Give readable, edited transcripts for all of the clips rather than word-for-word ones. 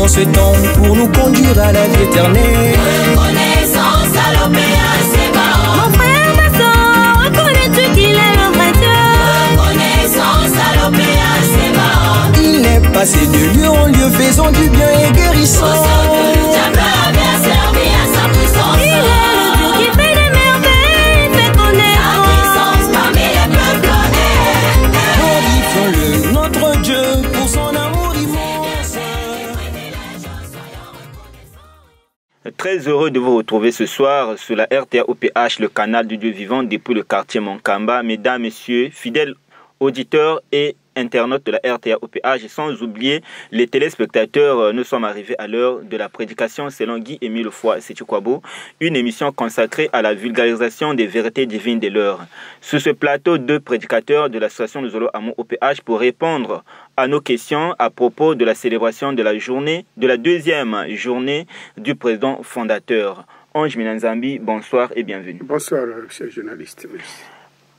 en ce temps pour nous conduire à la vie éternelle. Reconnaissance à l'OPH, c'est bon. Mon frère, ma soeur, reconnais-tu qu'il est le vrai Dieu? Reconnaissance à l'OPH, c'est bon. Il est passé de lieu en lieu, faisant du bien et guérissant. Au sein que le diable a bien servi à sa puissance. Il est le Dieu qui fait des merveilles, fait connaître sa puissance parmi les peuples. Glorifions-le, notre Dieu, pour son amour immense. Très heureux de vous retrouver ce soir sur la RTA OPH, le canal du Dieu vivant depuis le quartier Monkamba. Mesdames, Messieurs, fidèles auditeurs et internautes de la RTA OPH, et sans oublier les téléspectateurs, nous sommes arrivés à l'heure de la prédication selon Guy-Émile Foy Sétukwabo, une émission consacrée à la vulgarisation des vérités divines de l'heure. Sur ce plateau, deux prédicateurs de l'association de Zolo Amour OPH pour répondre à nos questions à propos de la célébration de la journée, de la deuxième journée du président fondateur. Ange Minanzambi, bonsoir et bienvenue. Bonsoir, cher journaliste. Merci.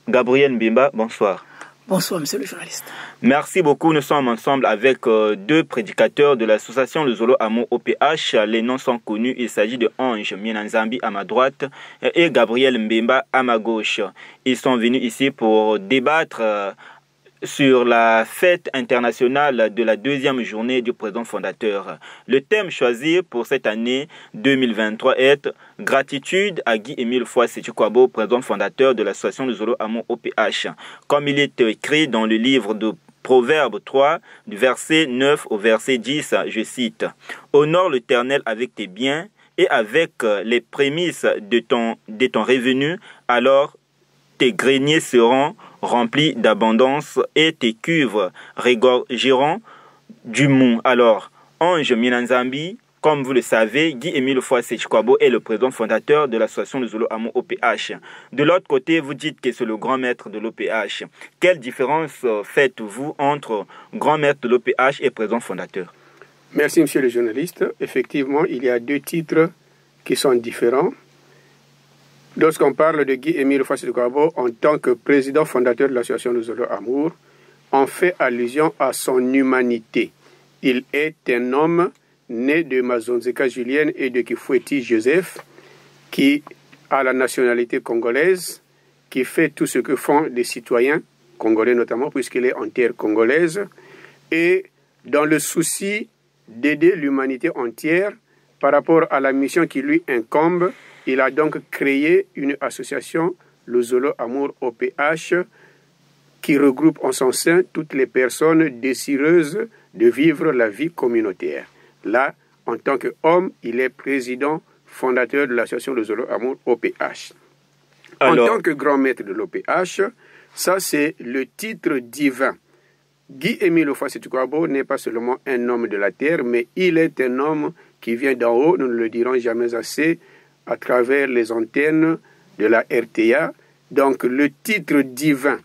Gabriel Mbemba, bonsoir. Bonsoir, monsieur le journaliste. Merci beaucoup. Nous sommes ensemble avec deux prédicateurs de l'association Le Zolo Amour OPH. Les noms sont connus. Il s'agit de Ange Minanzambi à ma droite et Gabriel Mbemba à ma gauche. Ils sont venus ici pour débattre sur la fête internationale de la deuxième journée du président fondateur. Le thème choisi pour cette année 2023 est « Gratitude à Guy-Émile Foy Sétukwabo, président fondateur de l'association de Zolo Amour OPH ». Comme il est écrit dans le livre de Proverbe 3, du verset 9 au verset 10, je cite « Honore l'Éternel avec tes biens et avec les prémices de ton revenu, alors tes greniers seront remplis d'abondance et tes cuves regorgeront du mou. » Alors, Ange Minanzambi, comme vous le savez, Guy-Émile Foy Sétukwabo est le président fondateur de l'association de Zolo Amour OPH. De l'autre côté, vous dites que c'est le grand maître de l'OPH. Quelle différence faites-vous entre grand maître de l'OPH et président fondateur? Merci, monsieur le journaliste. Effectivement, il y a deux titres qui sont différents. Lorsqu'on parle de Guy-Émile Foy Sétukwabo en tant que président fondateur de l'association de Zolo Amour, on fait allusion à son humanité. Il est un homme né de Mazonzeka Julienne et de Kifweti Joseph, qui a la nationalité congolaise, qui fait tout ce que font les citoyens congolais notamment, puisqu'il est en terre congolaise, et dans le souci d'aider l'humanité entière par rapport à la mission qui lui incombe, il a donc créé une association, le Zolo Amour OPH, qui regroupe en son sein toutes les personnes désireuses de vivre la vie communautaire. Là, en tant qu'homme, il est président fondateur de l'association Le Zolo Amour OPH. Alors, en tant que grand maître de l'OPH, ça c'est le titre divin. Guy-Émile Foy Sétukwabo n'est pas seulement un homme de la terre, mais il est un homme qui vient d'en haut, nous ne le dirons jamais assez, à travers les antennes de la RTA. Donc le titre divin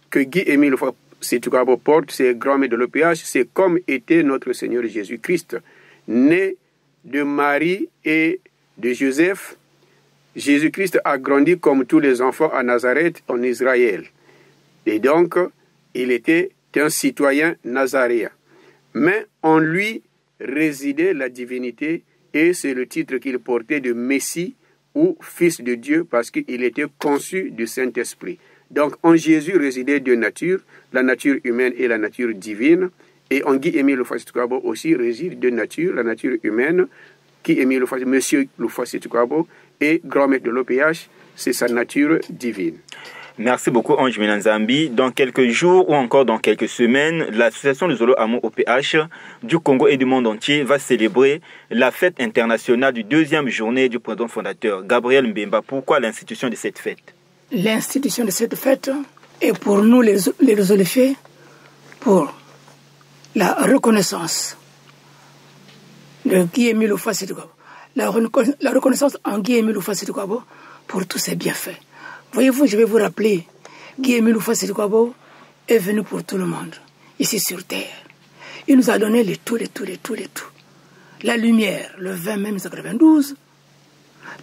que Guy-Émile Foy Sétukwabo porte, c'est grand maître de l'OPH, c'est comme était notre Seigneur Jésus-Christ. Né de Marie et de Joseph, Jésus-Christ a grandi comme tous les enfants à Nazareth, en Israël. Et donc, il était un citoyen nazaréen. Mais en lui résidait la divinité, et c'est le titre qu'il portait de Messie ou Fils de Dieu, parce qu'il était conçu du Saint-Esprit. Donc, en Jésus résidait deux natures, la nature humaine et la nature divine. Et en Guy-Émile Foy Sétukwabo aussi réside deux natures, la nature humaine, Guy-Émile Foy, monsieur Foy Sétukwabo, et grand maître de l'OPH, c'est sa nature divine. Merci beaucoup, Ange Minanzambi. Dans quelques jours ou encore dans quelques semaines, l'association de Zolo Amour OPH du Congo et du monde entier va célébrer la fête internationale du deuxième journée du président fondateur. Gabriel Mbemba, pourquoi l'institution de cette fête? L'institution de cette fête est pour nous les Zolifés pour la reconnaissance de Guy-Émile Foy Sétukwabo. La reconnaissance en Guy-Émile Foy Sétukwabo pour tous ses bienfaits. Voyez-vous, je vais vous rappeler, Guy-Émile Foy Sétukwabo est venu pour tout le monde, ici sur terre. Il nous a donné les tout. La lumière, le 20 mai 1992,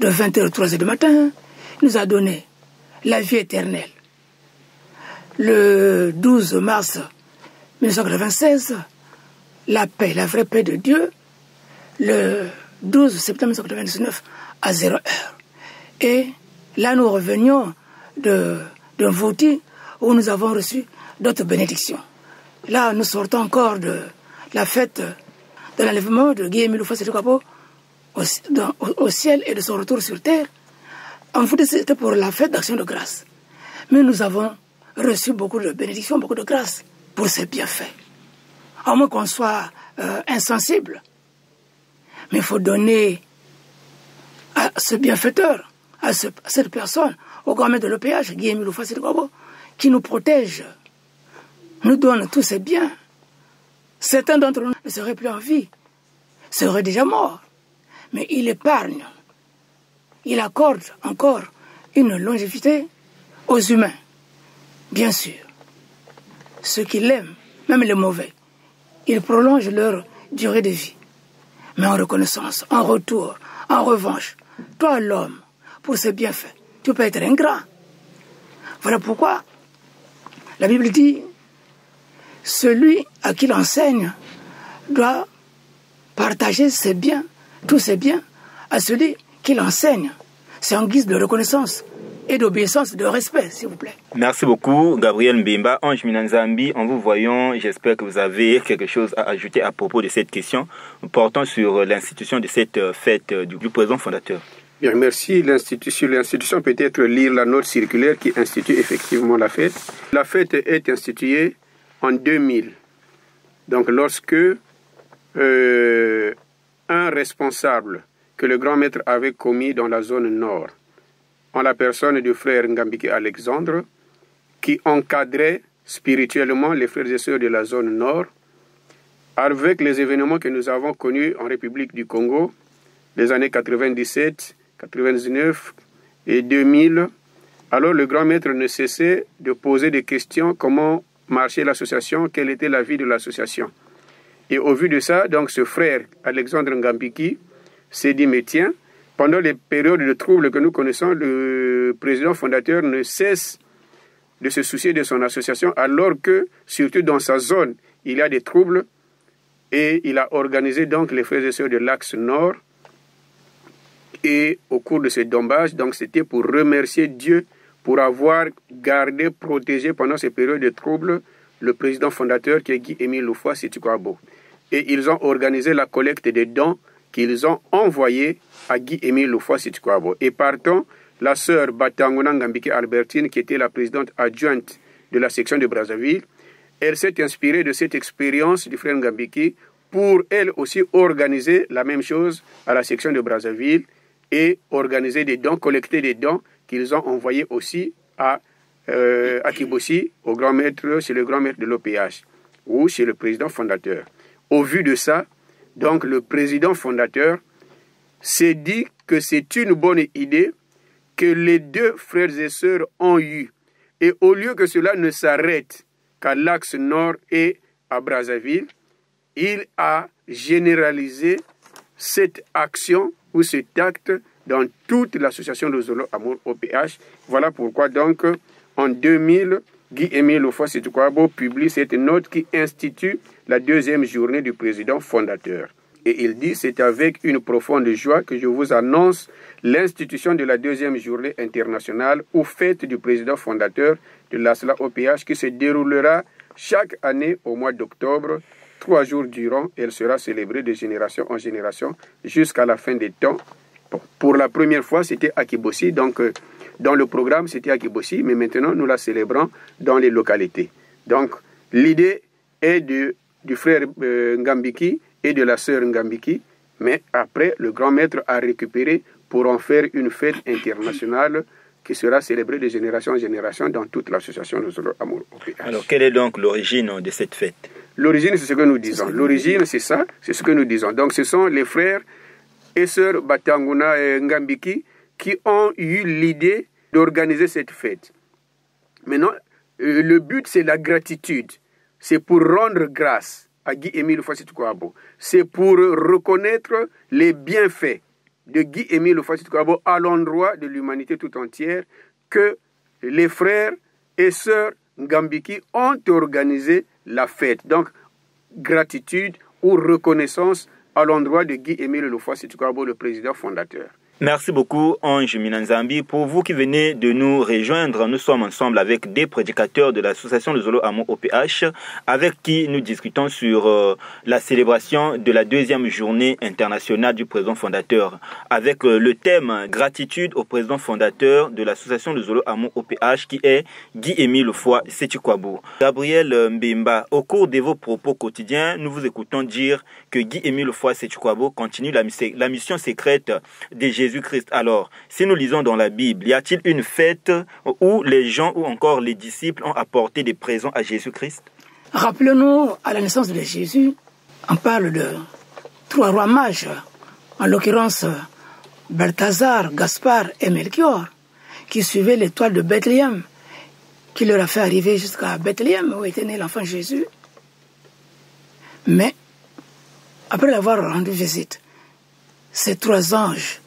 de 20h à 3h du matin, il nous a donné la vie éternelle. Le 12 mars 1996, la paix, la vraie paix de Dieu, le 12 septembre 1999 à 0 heure. Et là, nous revenions d'un voûtis où nous avons reçu d'autres bénédictions. Là, nous sortons encore de la fête de l'enlèvement de Guy-Émile Houphouët-Boigny au ciel et de son retour sur terre. En fait, c'était pour la fête d'Action de grâce. Mais nous avons reçu beaucoup de bénédictions, beaucoup de grâce pour ces bienfaits. À moins qu'on soit insensible. Mais il faut donner à ce bienfaiteur, à cette personne, au grand maître de l'OPH, Guy-Émile Houphouët-Boigny, qui nous protège, nous donne tous ses biens. Certains d'entre nous ne seraient plus en vie, seraient déjà morts. Mais il épargne, il accorde encore une longévité aux humains. Bien sûr, ceux qui l'aiment, même les mauvais, ils prolongent leur durée de vie. Mais en reconnaissance, en retour, en revanche, toi l'homme, pour ces bienfaits, tu peux être ingrat. Voilà pourquoi la Bible dit, celui à qui l'enseigne doit partager ses biens, tous ses biens, à celui qui l'enseigne. C'est en guise de reconnaissance et d'obéissance, de respect, s'il vous plaît. Merci beaucoup, Gabriel Mbemba. Ange Minanzambi, en vous voyant, j'espère que vous avez quelque chose à ajouter à propos de cette question portant sur l'institution de cette fête du président fondateur. Bien, merci. L'institution peut-être lire la note circulaire qui institue effectivement la fête. La fête est instituée en 2000. Donc, lorsque un responsable que le grand maître avait commis dans la zone nord, en la personne du frère Ngambiki Alexandre, qui encadrait spirituellement les frères et sœurs de la zone nord, avec les événements que nous avons connus en République du Congo, les années 97, 99 et 2000, alors le grand maître ne cessait de poser des questions, comment marchait l'association, quelle était la vie de l'association. Et au vu de ça, donc ce frère Alexandre Ngambiki s'est dit, mais tiens, pendant les périodes de troubles que nous connaissons, le président fondateur ne cesse de se soucier de son association, alors que, surtout dans sa zone, il y a des troubles, et il a organisé donc les frères et sœurs de l'Axe Nord. Et au cours de ce dombage, donc c'était pour remercier Dieu pour avoir gardé, protégé pendant ces périodes de troubles le président fondateur qui est Guy-Émile Houphouët-Boigny. Et ils ont organisé la collecte des dons qu'ils ont envoyés à Guy-Émile Houphouët-Boigny. Et partant, la sœur Batangona Ngambiki Albertine, qui était la présidente adjointe de la section de Brazzaville, elle s'est inspirée de cette expérience du frère Ngambiki pour elle aussi organiser la même chose à la section de Brazzaville et organiser des dons, collecter des dons qu'ils ont envoyés aussi à Kibossi, au grand maître, chez le grand maître de l'OPH ou chez le président fondateur. Au vu de ça, donc le président fondateur s'est dit que c'est une bonne idée que les deux frères et sœurs ont eu. Et au lieu que cela ne s'arrête qu'à l'Axe Nord et à Brazzaville, il a généralisé cette action ou cet acte dans toute l'association de Zolo Amour OPH. Voilà pourquoi donc en 2000, Guy-Émile Houphouët-Boigny publie cette note qui institue la deuxième journée du président fondateur. Et il dit, c'est avec une profonde joie que je vous annonce l'institution de la deuxième journée internationale ou fête du président fondateur de l'ASLA OPH qui se déroulera chaque année au mois d'octobre. 3 jours durant, elle sera célébrée de génération en génération jusqu'à la fin des temps. Bon, pour la première fois, c'était à Kibossi, donc dans le programme, c'était à Kibossi, mais maintenant, nous la célébrons dans les localités. Donc, l'idée est du frère Ngambiki et de la sœur Ngambiki, mais après, le grand maître a récupéré pour en faire une fête internationale qui sera célébrée de génération en génération dans toute l'association de Zolo Amour OPH. Alors, quelle est donc l'origine de cette fête? L'origine, c'est ce que nous disons. L'origine, c'est ça, c'est ce que nous disons. Donc, ce sont les frères et sœurs Batanguna et Ngambiki qui ont eu l'idée d'organiser cette fête. Maintenant, le but, c'est la gratitude. C'est pour rendre grâce à Guy-Émile Houphouët-Boigny. C'est pour reconnaître les bienfaits de Guy-Émile Houphouët-Boigny à l'endroit de l'humanité tout entière que les frères et sœurs Ngambiki ont organisé la fête. Donc, gratitude ou reconnaissance à l'endroit de Guy-Émile Lofoa-Setukwabo, le président fondateur. Merci beaucoup, Ange Minanzambi. Pour vous qui venez de nous rejoindre, nous sommes ensemble avec des prédicateurs de l'association Le Zolo Amo OPH, avec qui nous discutons sur la célébration de la 2e journée internationale du président fondateur, avec le thème gratitude au président fondateur de l'association Le Zolo Amo OPH, qui est Guy-Émile Lofoa-Setukwabo. Gabriel Mbemba, au cours de vos propos quotidiens, nous vous écoutons dire que Guy-Émile Lofoa-Setukwabo continue la mission secrète de Jésus-Christ. Alors, si nous lisons dans la Bible, y a-t-il une fête où les gens ou encore les disciples ont apporté des présents à Jésus-Christ? Rappelons-nous, à la naissance de Jésus, on parle de 3 rois mages, en l'occurrence Balthazar, Gaspard et Melchior, qui suivaient l'étoile de Bethléem, qui leur a fait arriver jusqu'à Bethléem, où était né l'enfant Jésus. Mais, après l'avoir rendu visite, ces 3 anges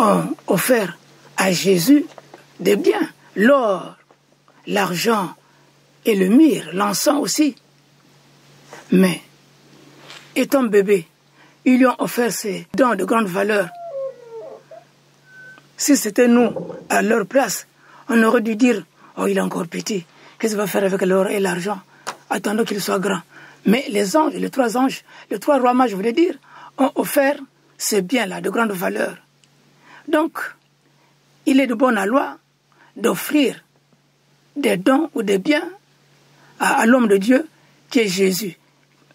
ont offert à Jésus des biens, l'or, l'argent et le myrrhe, l'encens aussi. Mais, étant bébé, ils lui ont offert ces dons de grande valeur. Si c'était nous, à leur place, on aurait dû dire, oh, il est encore petit, qu'est-ce qu'il va faire avec l'or et l'argent? Attendons qu'il soit grand. Mais les anges, les 3 anges, les 3 rois mages, je voulais dire, ont offert ces biens-là de grande valeur. Donc, il est de bonne loi d'offrir des dons ou des biens à l'homme de Dieu qui est Jésus.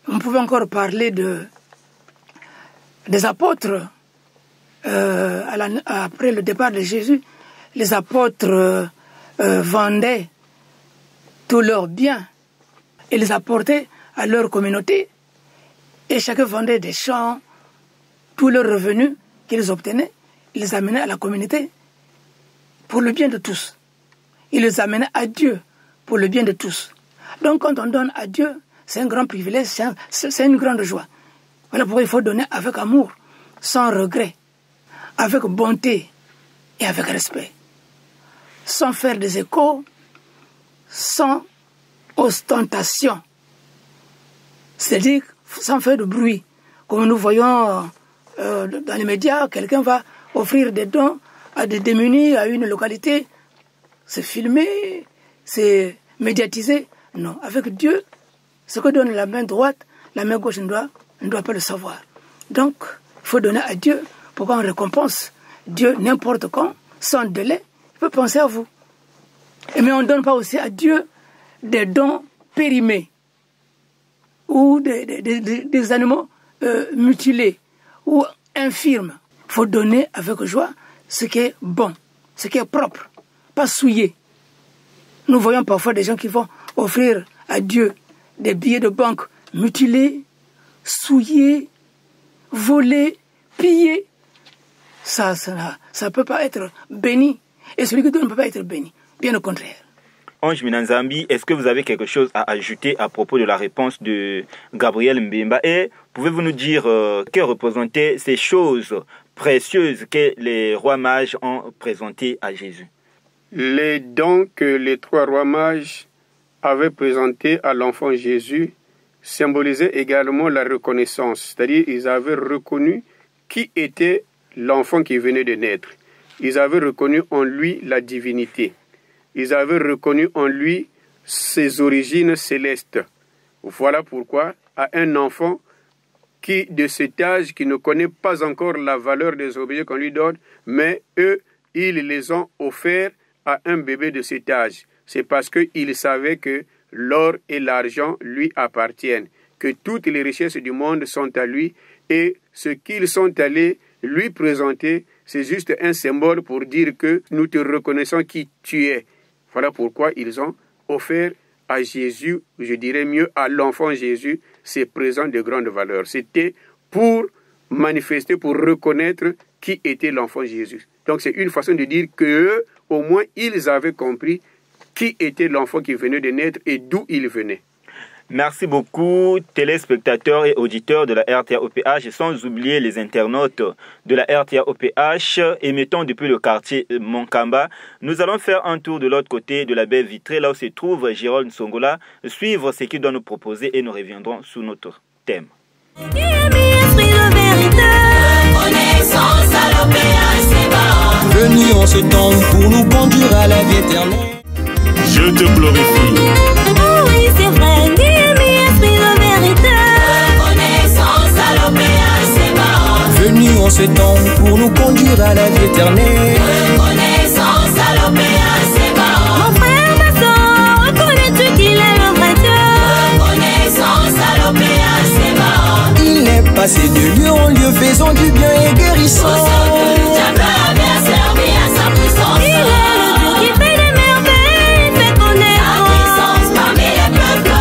On pouvait encore parler des apôtres. Après le départ de Jésus, les apôtres vendaient tous leurs biens et les apportaient à leur communauté. Et chacun vendait des champs, tous leurs revenus qu'ils obtenaient. Il les amenait à la communauté pour le bien de tous. Il les amenait à Dieu pour le bien de tous. Donc quand on donne à Dieu, c'est un grand privilège, c'est une grande joie. Voilà pourquoi il faut donner avec amour, sans regret, avec bonté et avec respect. Sans faire des échos, sans ostentation. C'est-à-dire sans faire de bruit. Comme nous voyons dans les médias, quelqu'un va offrir des dons à des démunis, à une localité, c'est filmé, c'est médiatisé. Non, avec Dieu, ce que donne la main droite, la main gauche ne doit pas le savoir. Donc, il faut donner à Dieu pour qu'on récompense Dieu n'importe quand, sans délai, il peut penser à vous. Mais on ne donne pas aussi à Dieu des dons périmés ou des animaux mutilés ou infirmes. Il faut donner avec joie ce qui est bon, ce qui est propre, pas souillé. Nous voyons parfois des gens qui vont offrir à Dieu des billets de banque mutilés, souillés, volés, pillés. Ça ne peut pas être béni. Et celui qui donne ne peut pas être béni. Bien au contraire. Ange Minanzambi, est-ce que vous avez quelque chose à ajouter à propos de la réponse de Gabriel Mbemba? Et pouvez-vous nous dire que représentaient ces choses précieuses que les rois mages ont présentées à Jésus? Les dons que les 3 rois mages avaient présentés à l'enfant Jésus symbolisaient également la reconnaissance. C'est-à-dire ils avaient reconnu qui était l'enfant qui venait de naître. Ils avaient reconnu en lui la divinité. Ils avaient reconnu en lui ses origines célestes. Voilà pourquoi à un enfant qui, de cet âge, qui ne connaît pas encore la valeur des objets qu'on lui donne, mais eux, ils les ont offerts à un bébé de cet âge. C'est parce qu'ils savaient que l'or et l'argent lui appartiennent, que toutes les richesses du monde sont à lui, et ce qu'ils sont allés lui présenter, c'est juste un symbole pour dire que nous te reconnaissons qui tu es. Voilà pourquoi ils ont offert à Jésus, je dirais mieux à l'enfant Jésus, ces présents de grande valeur. C'était pour manifester, pour reconnaître qui était l'enfant Jésus. Donc c'est une façon de dire qu'eux, au moins, ils avaient compris qui était l'enfant qui venait de naître et d'où il venait. Merci beaucoup, téléspectateurs et auditeurs de la RTA-OPH, et sans oublier les internautes de la RTA-OPH émettant depuis le quartier Monkamba. Nous allons faire un tour de l'autre côté de la baie vitrée, là où se trouve Jérôme Nsongola, suivre ce qu'il doit nous proposer et nous reviendrons sur notre thème. Reconnaissance à l'OPH, c'est bon. Venu en ce temps pour nous conduire à la vie éternelle. Je te glorifie. Oh oui, c'est vrai, Guy-Émile, esprit de vérité. Reconnaissance à l'OPH, c'est bon. Venu en ce temps pour nous conduire à la vie éternelle. Reconnaissance à l'OPH, c'est bon. Mon frère, ma soeur, reconnais-tu qu'il est le vrai Dieu? Reconnaissance à l'OPH, c'est bon. Il est passé de lieu en lieu, faisant du bien et guérissant. Au sort que le diable avait servi à sa puissance. Il est le Dieu qui fait des merveilles, fait connaître Sa puissance parmi les peuples.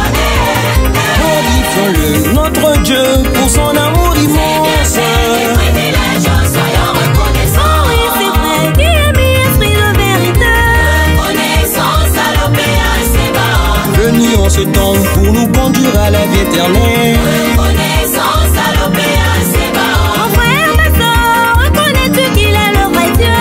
Glorifions-le, notre Dieu, pour son amour immense. Les privilèges, soyons reconnaissants. Oh oui, c'est vrai, Guy-Émile, esprit de vérité. Reconnaissance à l'OPH, c'est bon. Venu en ce temps pour nous conduire à la vie éternelle. Reconnaissance à l'OPH, c'est bon. Mon frère, ma soeur, reconnais-tu qu'il est le vrai Dieu?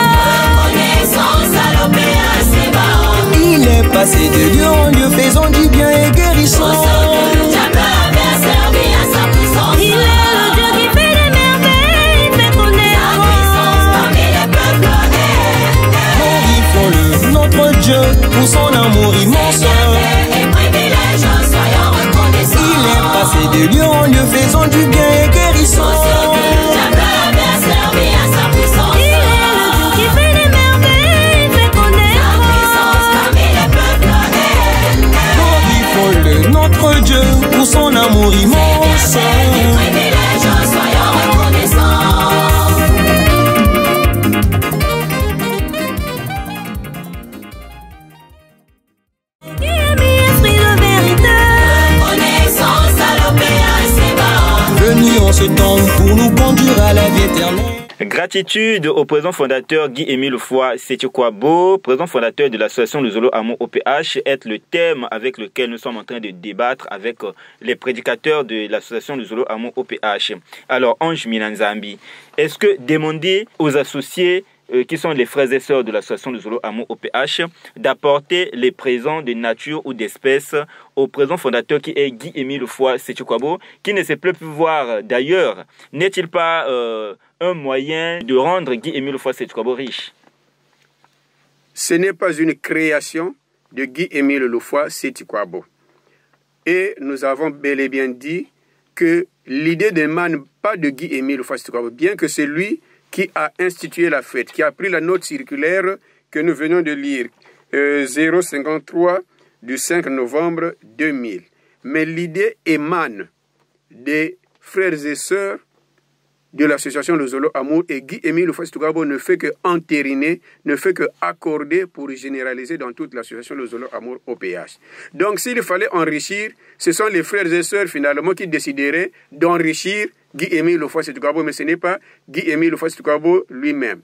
Reconnaissance à l'OPH, c'est bon. Il est passé de lieu en lieu, faisant du bien et Au guérissant. sort que le diable avait servi à sa puissance. Il est le Dieu qui fait des merveilles, fait Sa connaître puissance parmi les peuples. Glorifions-le, notre Dieu, pour son amour immense. Les privilèges, soyons reconnaissants. Il est passé de lieu en lieu, faisant du bien et guérissant. Au sort que le diable avait servi à sa puissance. Il est le Dieu qui fait des merveilles, fait Sa connaître puissance parmi les peuples. Glorifions-le, notre Dieu, pour son amour immense. Les privilèges, soyons reconnaissants. Guy-Émile, esprit de vérité. Reconnaissance à l'OPH, c'est bon. Venu en ce temps pour nous conduire à la vie éternelle. Gratitude au président fondateur Guy-Émile Foy Sétikwabo, président fondateur de l'association Le Zolo Amour OPH, est le thème avec lequel nous sommes en train de débattre avec les prédicateurs de l'association Le Zolo Amour OPH. Alors, Ange Minanzambi, est-ce que demander aux associés qui sont les frères et sœurs de l'association Le Zolo Amour OPH d'apporter les présents de nature ou d'espèces au président fondateur qui est Guy-Émile Foy Sétikwabo, qui ne se peut plus voir d'ailleurs, n'est-il pas un moyen de rendre Guy-Émile Foy Sétikwabo riche? Ce n'est pas une création de Guy-Émile Foy Sétikwabo. Et nous avons bel et bien dit que l'idée n'émane pas de Guy-Émile Foy Sétikwabo, bien que c'est lui qui a institué la fête, qui a pris la note circulaire que nous venons de lire, 053 du 5 novembre 2000. Mais l'idée émane des frères et sœurs de l'association Le Zolo Amour, et Guy-Émile Foy Sétikwabo ne fait que entériner, ne fait que accorder pour généraliser dans toute l'association Le Zolo Amour OPH. Donc s'il fallait enrichir, ce sont les frères et sœurs finalement qui décideraient d'enrichir Guy-Émile Foy Sétikwabo, mais ce n'est pas Guy-Émile Foy Sétikwabo lui-même.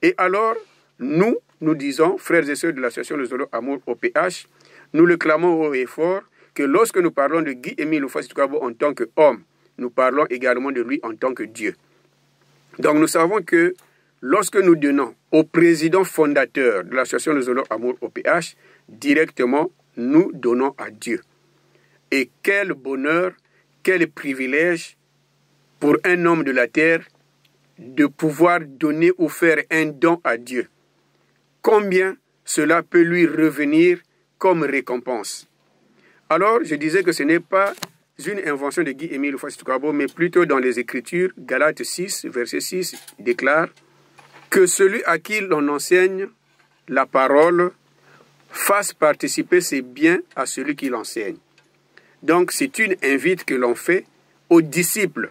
Et alors, nous disons, frères et sœurs de l'association Le Zolo Amour OPH, nous le clamons haut et fort, que lorsque nous parlons de Guy-Émile Foy Sétikwabo en tant qu'homme, nous parlons également de lui en tant que Dieu. Donc nous savons que lorsque nous donnons au président fondateur de l'association Le Zolo Amour OPH, directement, nous donnons à Dieu. Et quel bonheur, quel privilège pour un homme de la terre de pouvoir donner ou faire un don à Dieu. Combien cela peut lui revenir comme récompense. Alors, je disais que ce n'est pas une invention de Guy-Émile Foy Sétikwabo, mais plutôt dans les Écritures. Galates 6, verset 6, déclare que celui à qui l'on enseigne la parole fasse participer ses biens à celui qui l'enseigne. Donc, c'est une invite que l'on fait aux disciples,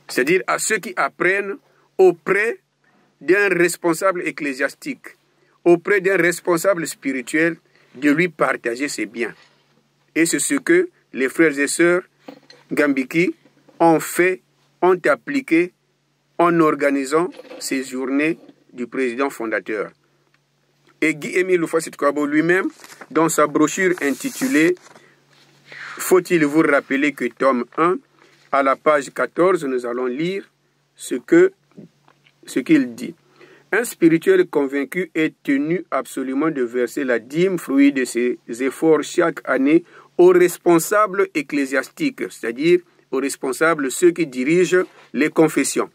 c'est-à-dire à ceux qui apprennent auprès d'un responsable ecclésiastique, auprès d'un responsable spirituel, de lui partager ses biens. Et c'est ce que les frères et sœurs Gambiki ont fait, ont appliqué en organisant ces journées du président fondateur. Et Guy-Émile Foy Sétikwabo lui-même, dans sa brochure intitulée « Faut-il vous rappeler que tome 1 », à la page 14, nous allons lire ce qu'il dit. Un spirituel convaincu est tenu absolument de verser la dîme, fruit de ses efforts chaque année, aux responsables ecclésiastiques, c'est-à-dire aux responsables, ceux qui dirigent les confessions.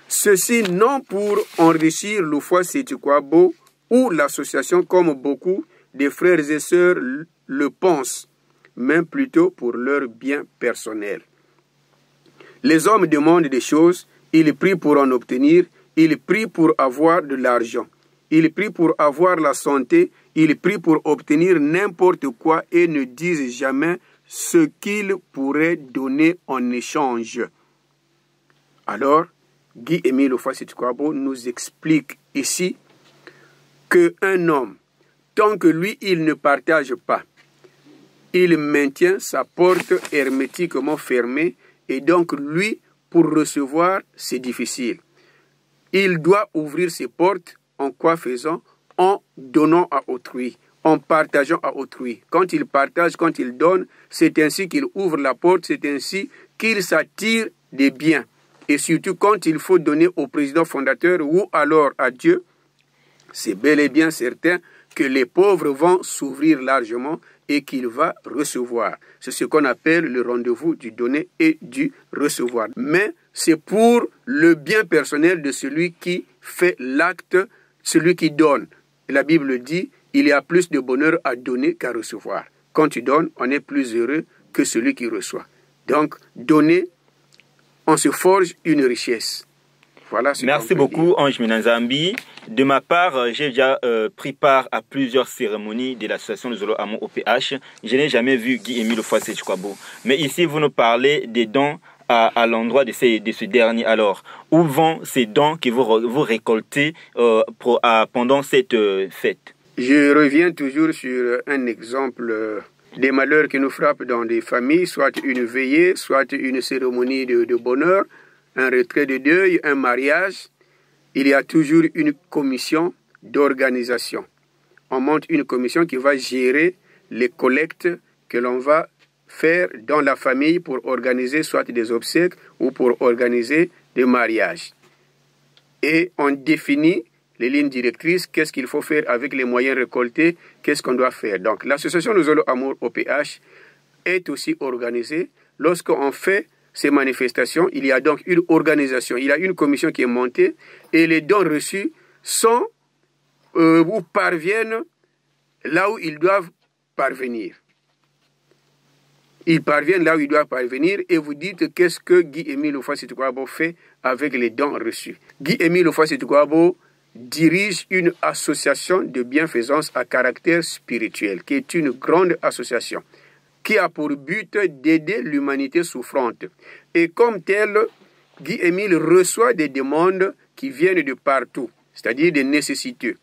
Ceci non pour enrichir l'Ufwa Setoukwabo ou l'association comme beaucoup de frères et sœurs le pensent, mais plutôt pour leur bien personnel. Les hommes demandent des choses, ils prient pour en obtenir, ils prient pour avoir de l'argent, ils prient pour avoir la santé, ils prient pour obtenir n'importe quoi et ne disent jamais ce qu'ils pourraient donner en échange. Alors, Guy-Émile Houphouët Sétoukwabo nous explique ici qu'un homme, tant que lui, il ne partage pas, il maintient sa porte hermétiquement fermée et donc lui, pour recevoir, c'est difficile. Il doit ouvrir ses portes en quoi faisant? En donnant à autrui, en partageant à autrui. Quand il partage, quand il donne, c'est ainsi qu'il ouvre la porte, c'est ainsi qu'il s'attire des biens. Et surtout quand il faut donner au président fondateur ou alors à Dieu, c'est bel et bien certain que les pauvres vont s'ouvrir largement et qu'il va recevoir. C'est ce qu'on appelle le rendez-vous du donner et du recevoir. Mais c'est pour le bien personnel de celui qui fait l'acte, celui qui donne. Et la Bible dit, il y a plus de bonheur à donner qu'à recevoir. Quand tu donnes, on est plus heureux que celui qui reçoit. Donc, donner, on se forge une richesse. Voilà ce Merci beaucoup, Ange Minanzambi. De ma part, j'ai déjà pris part à plusieurs cérémonies de l'association de Zolo Amo OPH. Je n'ai jamais vu Guy-Émile Houphouët Sétoukwabo. Mais ici, vous nous parlez des dons à l'endroit de ce dernier. Alors, où vont ces dons que vous récoltez pendant cette fête? Je reviens toujours sur un exemple des malheurs qui nous frappent dans des familles, soit une veillée, soit une cérémonie de bonheur, un retrait de deuil, un mariage. Il y a toujours une commission d'organisation. On monte une commission qui va gérer les collectes que l'on va faire dans la famille pour organiser soit des obsèques ou pour organiser des mariages. Et on définit les lignes directrices, qu'est-ce qu'il faut faire avec les moyens récoltés, qu'est-ce qu'on doit faire. Donc l'association de Zolo Amour OPH est aussi organisée. Lorsqu'on fait ces manifestations, il y a donc une organisation, il y a une commission qui est montée et les dons reçus sont ou parviennent là où ils doivent parvenir. Ils parviennent là où ils doivent parvenir et vous dites qu'est-ce que Guy-Émile Houphouët Sétoukwabo fait avec les dons reçus. Guy-Émile Houphouët Sétoukwabo dirige une association de bienfaisance à caractère spirituel, qui est une grande association, qui a pour but d'aider l'humanité souffrante. Et comme tel, Guy-Émile reçoit des demandes qui viennent de partout, c'est-à-dire des nécessiteux.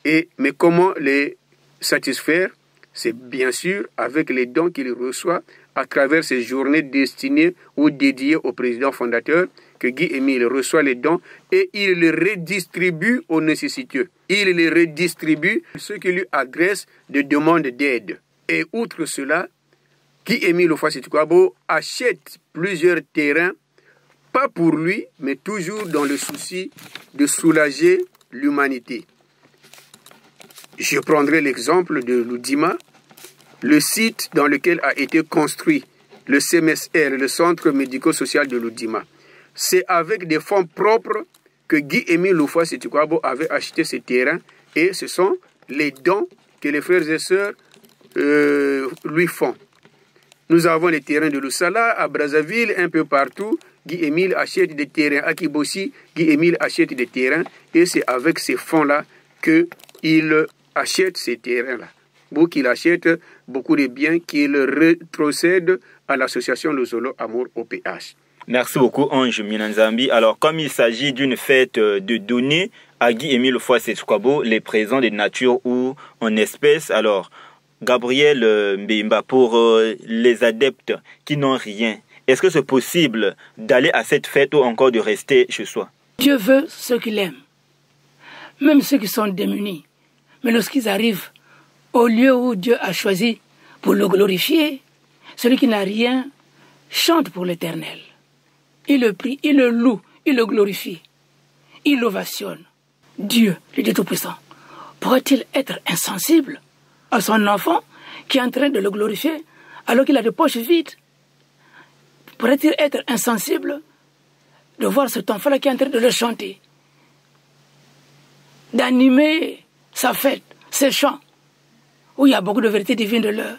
Mais comment les satisfaire? C'est bien sûr avec les dons qu'il reçoit à travers ces journées destinées ou dédiées au président fondateur que Guy-Émile reçoit les dons et il les redistribue aux nécessiteux. Il les redistribue à ceux qui lui adressent des demandes d'aide. Et outre cela, Guy-Émile Houphouët Sétoukwabo achète plusieurs terrains, pas pour lui, mais toujours dans le souci de soulager l'humanité. Je prendrai l'exemple de Loudima, le site dans lequel a été construit le CMSR, le Centre médico-social de Loudima. C'est avec des fonds propres que Guy-Émile Houphouët Sétoukwabo avait acheté ces terrains et ce sont les dons que les frères et sœurs lui font. Nous avons les terrains de Loussala, à Brazzaville, un peu partout. Guy-Émile achète des terrains. À Kibossi, Guy-Émile achète des terrains et c'est avec ces fonds-là qu'il achète ces terrains-là. Ou qu'il achète beaucoup de biens qu'il rétrocède à l'association de Zolo Amour OPH. Merci beaucoup, Ange Minanzambi. Alors, comme il s'agit d'une fête de donner à Guy-Émile Houphouët Sétoukwabo les présents de nature ou en espèces, alors, Gabriel Mbemba, pour les adeptes qui n'ont rien, est-ce que c'est possible d'aller à cette fête ou encore de rester chez soi? Dieu veut ceux qu'il aime, même ceux qui sont démunis. Mais lorsqu'ils arrivent au lieu où Dieu a choisi pour le glorifier, celui qui n'a rien chante pour l'Éternel. Il le prie, il le loue, il le glorifie, il l'ovationne. Dieu, le Dieu Tout-Puissant, pourrait-il être insensible à son enfant qui est en train de le glorifier alors qu'il a des poches vides? Pourrait-il être insensible de voir cet enfant-là qui est en train de le chanter, d'animer sa fête, ses chants, où il y a beaucoup de vérité divine de l'heure.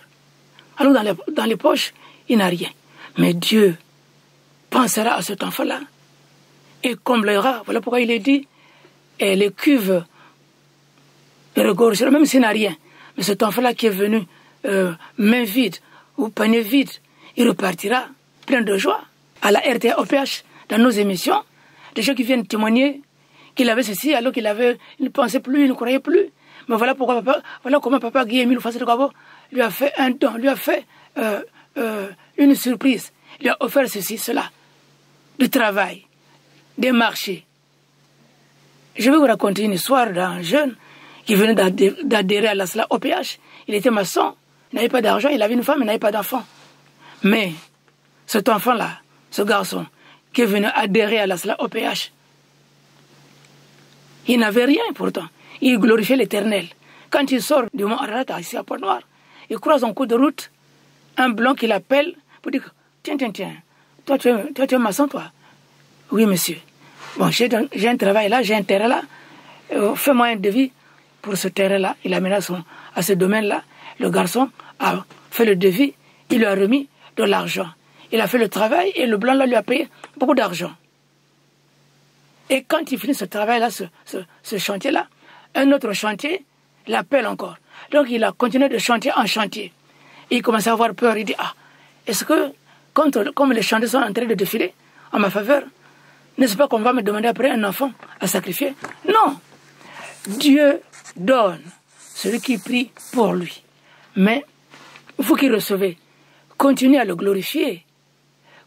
Alors dans les poches, il n'a rien. Mais Dieu pensera à cet enfant-là et comblera. Voilà pourquoi il est dit, et les cuves regorgeront, même s'il n'a rien. Mais cet enfant-là qui est venu main vide ou panier vide, il repartira plein de joie. À la RTA OPH, dans nos émissions, des gens qui viennent témoigner qu'il avait ceci alors qu'il ne pensait plus, il ne croyait plus. Mais voilà pourquoi voilà comment papa Guy-Émile Houphouët-Boigny lui a fait un don, lui a fait une surprise, lui a offert ceci, cela, du travail, des marchés. Je vais vous raconter une histoire d'un jeune qui venait d'adhérer à la SLA OPH. Il était maçon, il n'avait pas d'argent, il avait une femme, il n'avait pas d'enfant. Mais cet enfant-là, ce garçon qui est venu adhérer à la SLA OPH, il n'avait rien pourtant. Il glorifiait l'Éternel. Quand il sort du Mont Ararat, ici à Port-Noir, il croise en cours de route un blanc qui l'appelle pour dire « Tiens, toi tu es maçon, toi ?»« Oui, monsieur. Bon, j'ai un travail là, j'ai un terrain là. Fais-moi un devis pour ce terrain-là. » Il a mené à ce domaine-là. Le garçon a fait le devis, il lui a remis de l'argent. Il a fait le travail et le blanc là lui a payé beaucoup d'argent. Et quand il finit ce travail-là, ce chantier-là, un autre chantier l'appelle encore. Donc il a continué de chantier en chantier. Et il commence à avoir peur. Il dit, est-ce que, comme les chantiers sont en train de défiler en ma faveur, n'est-ce pas qu'on va me demander après un enfant à sacrifier? Non. Dieu donne celui qui prie pour lui. Mais vous qui recevez, continuez à le glorifier,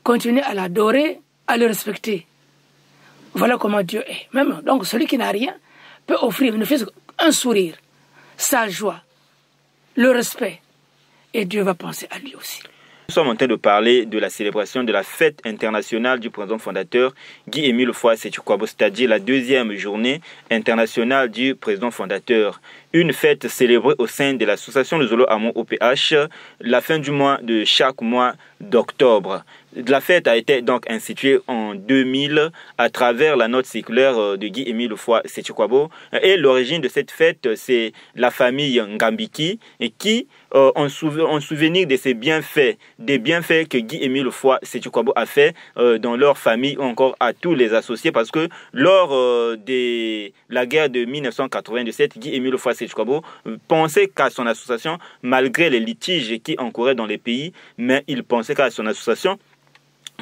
continuez à l'adorer, à le respecter. Voilà comment Dieu est. Même donc celui qui n'a rien peut offrir ne fût-ce qu'un sourire, sa joie, le respect. Et Dieu va penser à lui aussi. Nous sommes en train de parler de la célébration de la fête internationale du président fondateur Guy-Émile Houphouët-Boigny, c'est-à-dire la deuxième journée internationale du président fondateur. Une fête célébrée au sein de l'association de Zolo Amo OPH la fin du mois de chaque mois d'octobre. La fête a été donc instituée en 2000 à travers la note circulaire de Guy-Émile Houphouët-Boigny. Et l'origine de cette fête, c'est la famille Ngambiki et qui, en souvenir de ces bienfaits, des bienfaits que Guy-Émile Houphouët-Boigny a fait dans leur famille ou encore à tous les associés, parce que lors de la guerre de 1997, Guy-Émile Houphouët-Boigny pensait qu'à son association, malgré les litiges qui encouraient dans les pays, mais il pensait qu'à son association.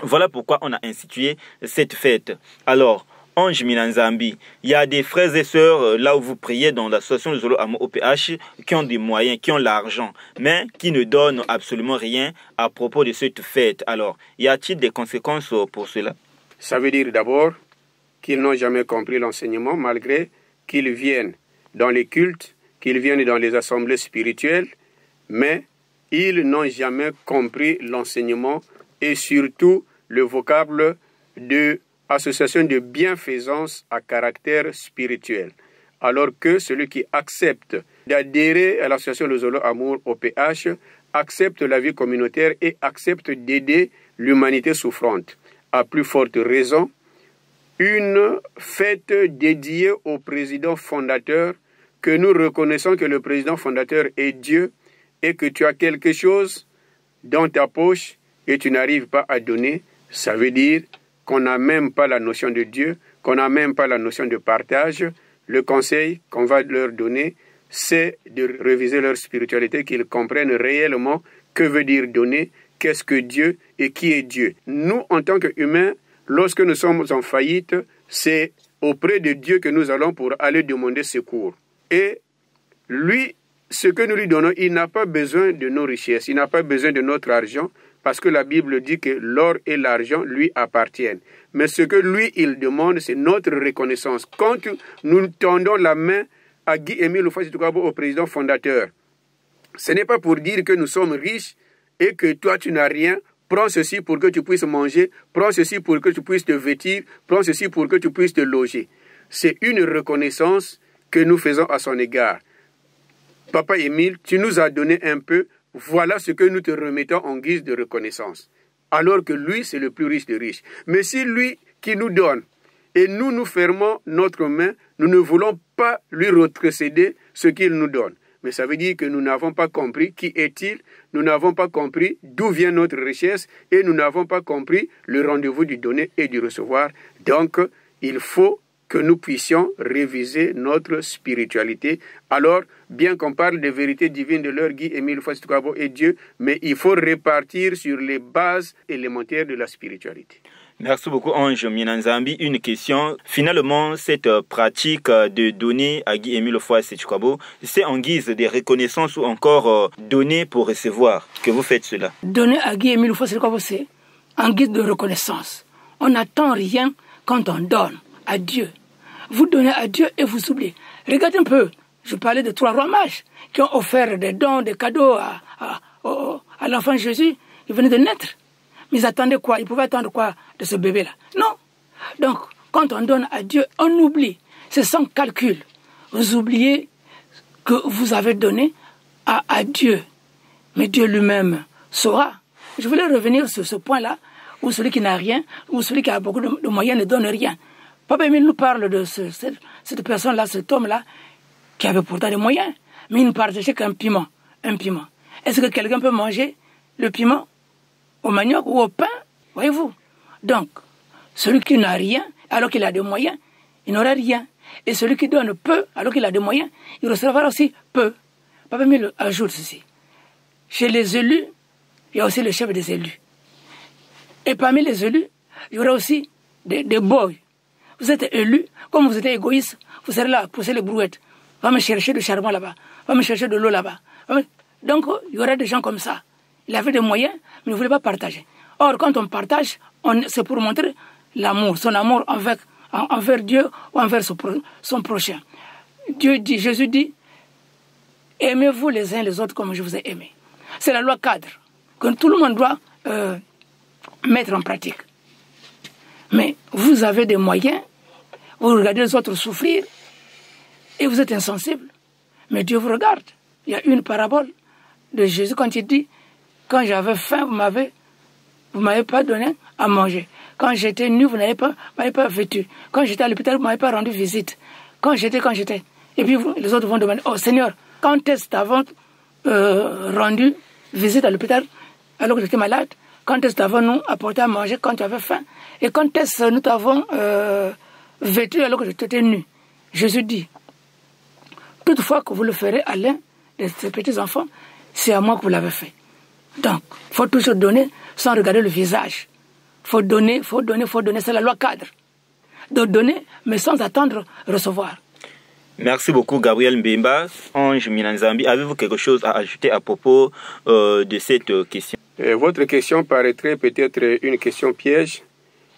Voilà pourquoi on a institué cette fête. Alors, Ange Minanzambi, il y a des frères et sœurs là où vous priez dans l'association de Zolo Amo OPH qui ont des moyens, qui ont l'argent, mais qui ne donnent absolument rien à propos de cette fête. Alors, y a-t-il des conséquences pour cela? Ça veut dire d'abord qu'ils n'ont jamais compris l'enseignement, malgré qu'ils viennent dans les cultes, qu'ils viennent dans les assemblées spirituelles, mais ils n'ont jamais compris l'enseignement et surtout le vocable de association de bienfaisance à caractère spirituel. Alors que celui qui accepte d'adhérer à l'association de Zolo Amour OPH accepte la vie communautaire et accepte d'aider l'humanité souffrante. À plus forte raison, une fête dédiée au président fondateur, que nous reconnaissons que le président fondateur est Dieu et que tu as quelque chose dans ta poche et tu n'arrives pas à donner, ça veut dire qu'on n'a même pas la notion de Dieu, qu'on n'a même pas la notion de partage. Le conseil qu'on va leur donner, c'est de réviser leur spiritualité, qu'ils comprennent réellement que veut dire donner, qu'est-ce que Dieu et qui est Dieu. Nous, en tant qu'humains, lorsque nous sommes en faillite, c'est auprès de Dieu que nous allons pour aller demander secours. Et lui, ce que nous lui donnons, il n'a pas besoin de nos richesses, il n'a pas besoin de notre argent, parce que la Bible dit que l'or et l'argent lui appartiennent. Mais ce que lui, il demande, c'est notre reconnaissance. Quand nous tendons la main à Guy-Émile Houphouët-Boigny, au président fondateur, ce n'est pas pour dire que nous sommes riches et que toi, tu n'as rien. Prends ceci pour que tu puisses manger, prends ceci pour que tu puisses te vêtir, prends ceci pour que tu puisses te loger. C'est une reconnaissance que nous faisons à son égard. Papa Émile, tu nous as donné un peu, voilà ce que nous te remettons en guise de reconnaissance. Alors que lui, c'est le plus riche des riches. Mais si lui, qui nous donne. Et nous fermons notre main, nous ne voulons pas lui rétrocéder ce qu'il nous donne. Mais ça veut dire que nous n'avons pas compris qui est-il, nous n'avons pas compris d'où vient notre richesse et nous n'avons pas compris le rendez-vous du donner et du recevoir. Donc, il faut que nous puissions réviser notre spiritualité. Alors, bien qu'on parle de vérité divine de leur Guy Émile Houphouët-Boigny et Dieu, mais il faut répartir sur les bases élémentaires de la spiritualité. Merci beaucoup, Ange Minanzambi. Une question. Finalement, cette pratique de donner à Guy Émile Houphouët-Boigny, c'est en guise de reconnaissance ou encore donner pour recevoir que vous faites cela? Donner à Guy Émile Houphouët-Boigny, c'est en guise de reconnaissance. On n'attend rien quand on donne à Dieu. Vous donnez à Dieu et vous oubliez. Regardez un peu, je parlais de 3 rois mages qui ont offert des dons, des cadeaux à l'enfant Jésus. Il venait de naître. Mais ils attendaient quoi? Ils pouvaient attendre quoi de ce bébé-là? Non. Donc, quand on donne à Dieu, on oublie. C'est sans calcul. Vous oubliez que vous avez donné à Dieu. Mais Dieu lui-même saura. Je voulais revenir sur ce point-là, où celui qui n'a rien, ou celui qui a beaucoup de moyens ne donne rien. Papa Émile nous parle de cette personne-là, cet homme-là, qui avait pourtant des moyens, mais il ne partageait qu'un piment. Un piment. Est-ce que quelqu'un peut manger le piment au manioc ou au pain? Voyez-vous? Donc, celui qui n'a rien, alors qu'il a des moyens, il n'aura rien. Et celui qui donne peu, alors qu'il a des moyens, il recevra aussi peu. Papa Émile ajoute ceci. Chez les élus, il y a aussi le chef des élus. Et parmi les élus, il y aura aussi des boys. Vous êtes élu, comme vous êtes égoïste, vous serez là à pousser les brouettes. Va me chercher du charbon là-bas, va me chercher de l'eau là-bas. Donc, il y aura des gens comme ça. Il avait des moyens, mais il ne voulait pas partager. Or, quand on partage, c'est pour montrer l'amour, son amour envers Dieu ou envers son prochain. Jésus dit, aimez-vous les uns les autres comme je vous ai aimé. C'est la loi cadre que tout le monde doit mettre en pratique. Mais vous avez des moyens, vous regardez les autres souffrir et vous êtes insensible. Mais Dieu vous regarde. Il y a une parabole de Jésus quand il dit, quand j'avais faim, vous m'avez pas donné à manger. Quand j'étais nu, vous m'avez pas vêtu. Quand j'étais à l'hôpital, vous m'avez pas rendu visite. Quand j'étais. Et puis les autres vont demander, oh Seigneur, quand est-ce que t'avons rendu visite à l'hôpital alors que j'étais malade? Quand est-ce que t'avons nous apporté à manger quand tu avais faim? Et quand est-ce que nous t'avons vêtu alors que j'étais nu? Jésus dit, toutefois que vous le ferez à l'un de ces petits enfants, c'est à moi que vous l'avez fait. Donc, il faut toujours donner sans regarder le visage. Il faut donner, c'est la loi cadre. De donner, mais sans attendre recevoir. Merci beaucoup, Gabriel Mbemba. Ange Minanzambi, avez-vous quelque chose à ajouter à propos de cette question? Votre question paraîtrait peut-être une question piège,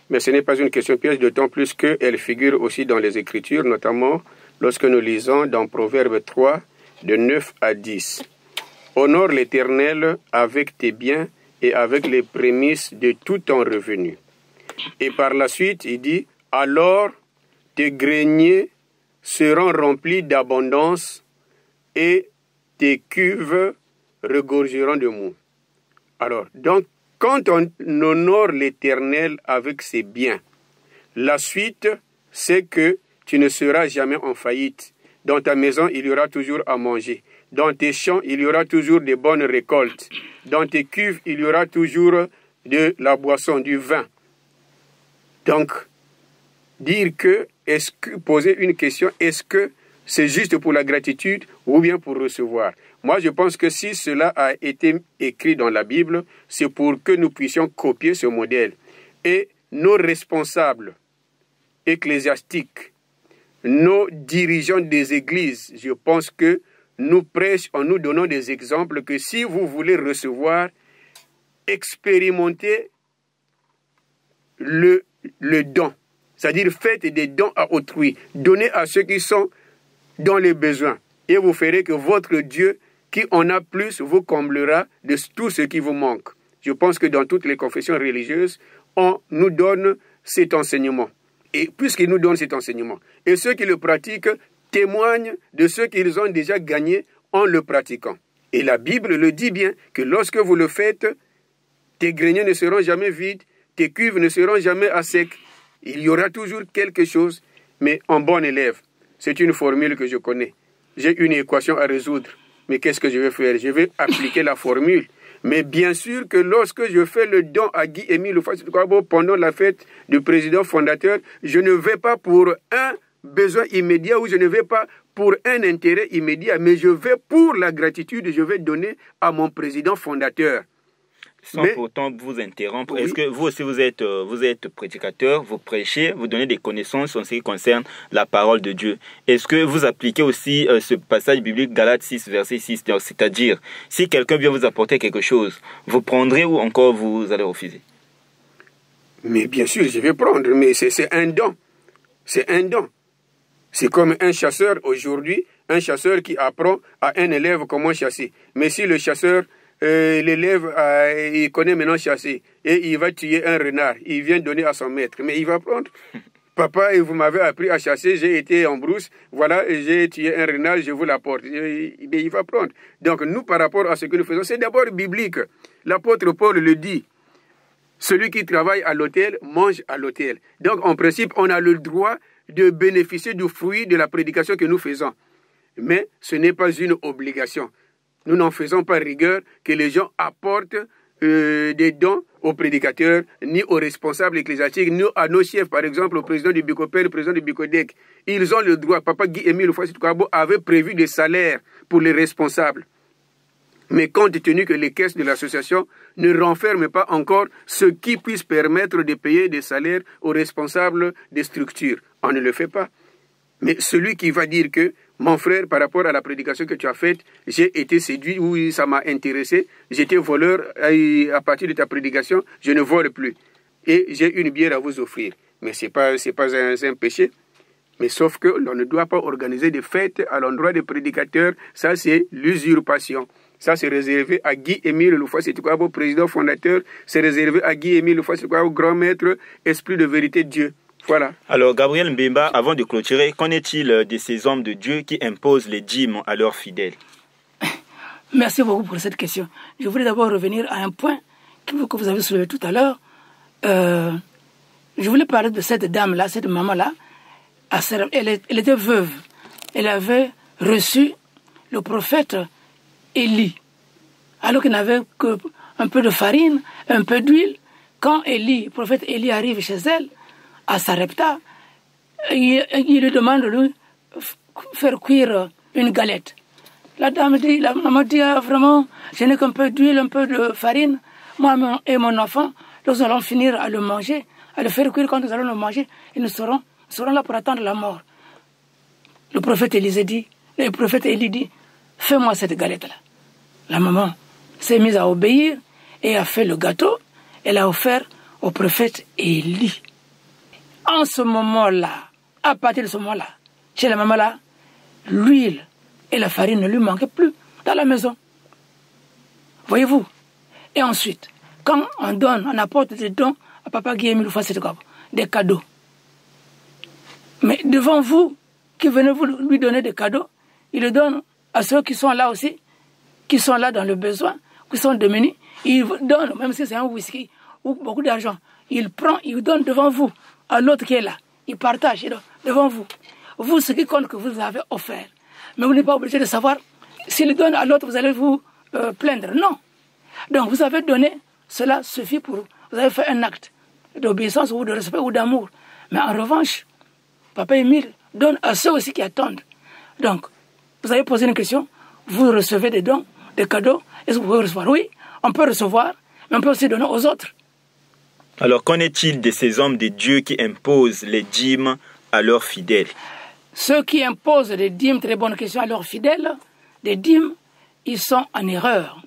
mais ce n'est pas une question piège, d'autant plus qu'elle figure aussi dans les Écritures, notamment lorsque nous lisons dans Proverbe 3, de 9 à 10. Honore l'Éternel avec tes biens et avec les prémices de tout ton revenu. Et par la suite, il dit, alors tes greniers seront remplis d'abondance et tes cuves regorgeront de mou. Alors, donc, quand on honore l'Éternel avec ses biens, la suite, c'est que tu ne seras jamais en faillite. Dans ta maison, il y aura toujours à manger. Dans tes champs, il y aura toujours de bonnes récoltes. Dans tes cuves, il y aura toujours de la boisson, du vin. Donc, poser une question, est-ce que c'est juste pour la gratitude ou bien pour recevoir? Moi, je pense que si cela a été écrit dans la Bible, c'est pour que nous puissions copier ce modèle. Et nos responsables ecclésiastiques, nos dirigeants des églises, je pense que nous prêchons en nous donnant des exemples que si vous voulez recevoir, expérimentez le don. C'est-à-dire faites des dons à autrui. Donnez à ceux qui sont dans les besoins. Et vous ferez que votre Dieu, qui en a plus, vous comblera de tout ce qui vous manque. Je pense que dans toutes les confessions religieuses, on nous donne cet enseignement. Et puisqu'il nous donne cet enseignement, et ceux qui le pratiquent témoignent de ce qu'ils ont déjà gagné en le pratiquant. Et la Bible le dit bien, que lorsque vous le faites, tes greniers ne seront jamais vides, tes cuves ne seront jamais à sec. Il y aura toujours quelque chose, mais en bon élève. C'est une formule que je connais. J'ai une équation à résoudre. Mais qu'est-ce que je vais faire? Je vais appliquer la formule. Mais bien sûr que lorsque je fais le don à Guy-Émile Houphouët-Boigny pendant la fête du président fondateur, je ne vais pas pour un besoin immédiat ou je ne vais pas pour un intérêt immédiat, mais je vais pour la gratitude, je vais donner à mon président fondateur. Sans pourtant vous interrompre, oui. Est-ce que vous aussi vous êtes prédicateur, vous prêchez, vous donnez des connaissances en ce qui concerne la parole de Dieu. Est-ce que vous appliquez aussi ce passage biblique Galates 6, verset 6, c'est-à-dire, si quelqu'un vient vous apporter quelque chose, vous prendrez ou encore vous allez refuser? Mais bien sûr, je vais prendre, mais c'est un don. C'est un don. C'est comme un chasseur aujourd'hui, un chasseur qui apprend à un élève comment chasser. Mais si le chasseur... l'élève, il connaît maintenant chasser et il va tuer un renard. Il vient donner à son maître, mais il va prendre. Papa, vous m'avez appris à chasser, j'ai été en brousse, voilà, j'ai tué un renard, je vous l'apporte. Il va prendre. Donc nous, par rapport à ce que nous faisons, c'est d'abord biblique. L'apôtre Paul le dit. Celui qui travaille à l'autel mange à l'autel. Donc en principe, on a le droit de bénéficier du fruit de la prédication que nous faisons. Mais ce n'est pas une obligation. Nous n'en faisons pas rigueur que les gens apportent des dons aux prédicateurs, ni aux responsables ecclésiastiques, ni à nos chefs, par exemple, au président du Bicopel, le président du Bicodec. Ils ont le droit. Papa Guy-Émile Houphouët-Boigny avait prévu des salaires pour les responsables. Mais compte tenu que les caisses de l'association ne renferment pas encore ce qui puisse permettre de payer des salaires aux responsables des structures, on ne le fait pas. Mais celui qui va dire que mon frère, par rapport à la prédication que tu as faite, j'ai été séduit, oui, ça m'a intéressé, j'étais voleur, à partir de ta prédication, je ne vole plus. Et j'ai une bière à vous offrir. Mais ce n'est pas un péché. Mais sauf que l'on ne doit pas organiser des fêtes à l'endroit des prédicateurs. Ça, c'est l'usurpation. Ça, c'est réservé à Guy-Émile Houphouët-Boigny, président fondateur. C'est réservé à Guy-Émile Houphouët-Boigny, grand maître, esprit de vérité de Dieu. Voilà. Alors, Gabriel Mbemba, avant de clôturer, qu'en est-il de ces hommes de Dieu qui imposent les dîmes à leurs fidèles? Merci beaucoup pour cette question. Je voulais d'abord revenir à un point que vous avez soulevé tout à l'heure. Je voulais parler de cette dame-là, cette maman-là. Elle était veuve. Elle avait reçu le prophète Élie, alors qu'il n'avait qu'un peu de farine, un peu d'huile. Quand le prophète Élie arrive chez elle, à Sarepta, il lui demande de lui faire cuire une galette. La maman dit, vraiment, je n'ai qu'un peu d'huile, un peu de farine. Moi et mon enfant, nous allons finir à le manger, à le faire cuire. Quand nous allons le manger, et nous serons là pour attendre la mort. Le prophète Élie dit, fais-moi cette galette-là. La maman s'est mise à obéir et a fait le gâteau. Elle a offert au prophète Élie. En ce moment-là, à partir de ce moment-là, chez la maman-là, l'huile et la farine ne lui manquaient plus dans la maison. Voyez-vous? Et ensuite, quand on apporte des dons à Papa Guy-Émile Houphouët-Boigny, des cadeaux. Mais devant vous, qui venez vous lui donner des cadeaux, il le donne à ceux qui sont là aussi, qui sont là dans le besoin, qui sont démunis. Il donne, même si c'est un whisky ou beaucoup d'argent, il prend, il donne devant vous. À l'autre qui est là, il partage devant vous. Vous, ce qui compte que vous avez offert. Mais vous n'êtes pas obligé de savoir, s'il donne à l'autre, vous allez vous plaindre. Non. Donc vous avez donné, cela suffit pour vous. Vous avez fait un acte d'obéissance ou de respect ou d'amour. Mais en revanche, Papa Émile donne à ceux aussi qui attendent. Donc, vous avez posé une question, vous recevez des dons, des cadeaux, est-ce que vous pouvez recevoir? Oui, on peut recevoir, mais on peut aussi donner aux autres. Alors, qu'en est-il de ces hommes de Dieu qui imposent les dîmes à leurs fidèles? Ceux qui imposent les dîmes, très bonne question, à leurs fidèles, les dîmes, ils sont en erreur.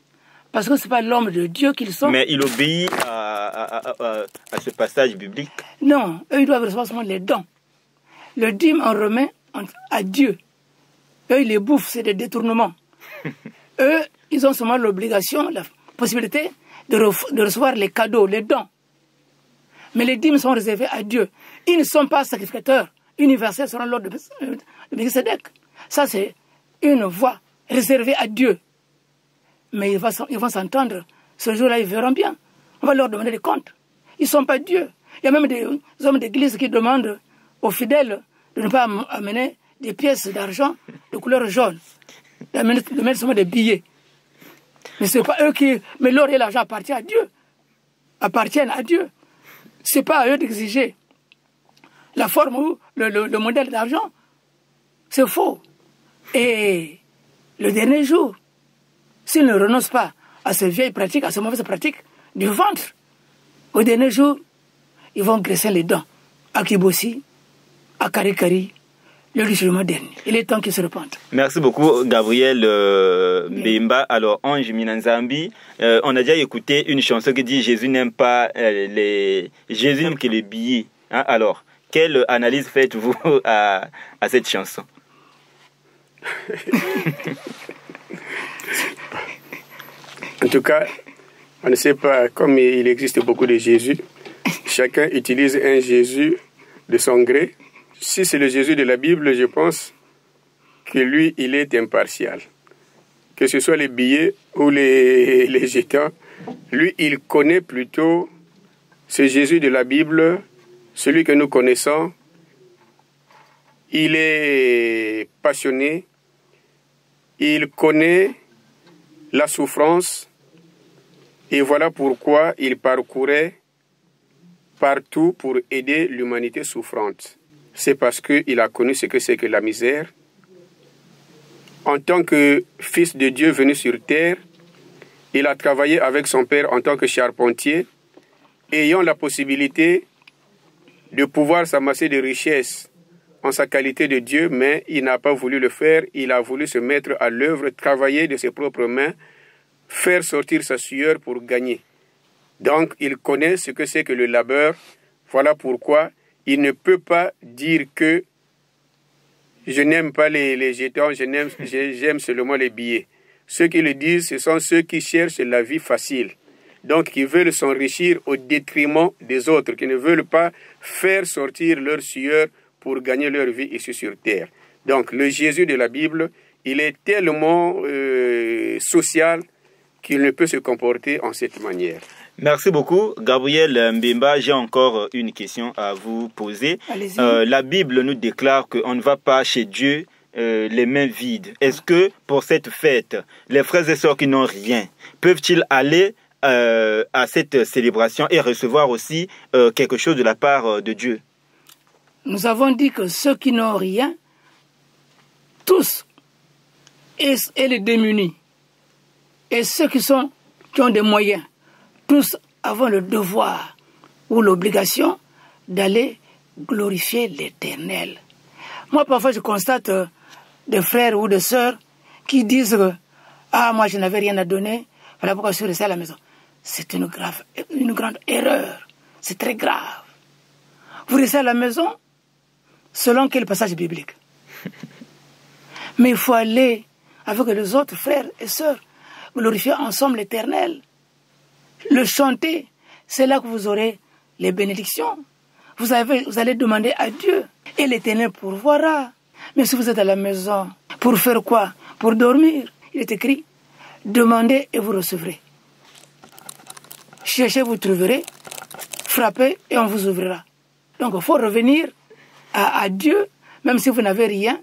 Parce que ce n'est pas l'homme de Dieu qu'ils sont. Mais il obéit à ce passage biblique? Non, eux, ils doivent recevoir seulement les dons. Le dîme, on remet à Dieu. Eux, ils les bouffent, c'est des détournements. Eux, ils ont seulement l'obligation, la possibilité de recevoir les cadeaux, les dons. Mais les dîmes sont réservés à Dieu. Ils ne sont pas sacrificateurs universels selon l'ordre de Melchisédek. Ça, c'est une voie réservée à Dieu. Mais ils vont s'entendre. Ce jour-là, ils verront bien. On va leur demander des comptes. Ils ne sont pas Dieu. Il y a même des hommes d'église qui demandent aux fidèles de ne pas amener des pièces d'argent de couleur jaune, de mettre seulement des billets. Mais ce n'est pas eux qui... Mais l'or et l'argent appartiennent à Dieu. Ce n'est pas à eux d'exiger la forme ou le modèle d'argent. C'est faux. Et le dernier jour, s'ils ne renoncent pas à ces vieilles pratiques, à ces mauvaises pratiques du ventre, au dernier jour, ils vont graisser les dents à Kibossi, à Karikari, le jugement dernier. Il est temps qu'ils se repentent. Merci beaucoup, Gabriel Mbemba. Alors, Ange Minanzambi, on a déjà écouté une chanson qui dit « Jésus n'aime pas Jésus n'aime que les billets. » Alors, quelle analyse faites-vous à cette chanson? En tout cas, on ne sait pas, comme il existe beaucoup de Jésus, chacun utilise un Jésus de son gré. Si c'est le Jésus de la Bible, je pense que lui, il est impartial. Que ce soit les billets ou les jetons, lui, il connaît plutôt ce Jésus de la Bible, celui que nous connaissons. Il est passionné, il connaît la souffrance, et voilà pourquoi il parcourait partout pour aider l'humanité souffrante. C'est parce qu'il a connu ce que c'est que la misère. En tant que fils de Dieu venu sur terre, il a travaillé avec son père en tant que charpentier, ayant la possibilité de pouvoir s'amasser des richesses en sa qualité de Dieu, mais il n'a pas voulu le faire. Il a voulu se mettre à l'œuvre, travailler de ses propres mains, faire sortir sa sueur pour gagner. Donc, il connaît ce que c'est que le labeur. Voilà pourquoi il ne peut pas dire que je n'aime pas les jetons, j'aime seulement les billets. Ceux qui le disent, ce sont ceux qui cherchent la vie facile. Donc, qui veulent s'enrichir au détriment des autres, qui ne veulent pas faire sortir leur sueur pour gagner leur vie ici sur terre. Donc, le Jésus de la Bible, il est tellement social qu'il ne peut se comporter en cette manière. Merci beaucoup, Gabriel Mbemba. J'ai encore une question à vous poser. La Bible nous déclare qu'on ne va pas chez Dieu les mains vides. Est-ce que pour cette fête, les frères et sœurs qui n'ont rien, peuvent-ils aller à cette célébration et recevoir aussi quelque chose de la part de Dieu? Nous avons dit que ceux qui n'ont rien, tous, et les démunis, et ceux qui ont des moyens, tous avons le devoir ou l'obligation d'aller glorifier l'Éternel. Moi, parfois, je constate des frères ou des sœurs qui disent que « Ah, moi, je n'avais rien à donner, voilà pourquoi je suis resté à la maison. » C'est une grande erreur. C'est très grave. Vous restez à la maison selon quel passage biblique? Mais il faut aller avec les autres frères et sœurs, glorifier ensemble l'Éternel. Le chanter, c'est là que vous aurez les bénédictions. Vous allez demander à Dieu et l'Éternel pourvoira. Mais si vous êtes à la maison, pour faire quoi? Pour dormir. Il est écrit, demandez et vous recevrez. Cherchez, vous trouverez. Frappez et on vous ouvrira. Donc il faut revenir à Dieu, même si vous n'avez rien,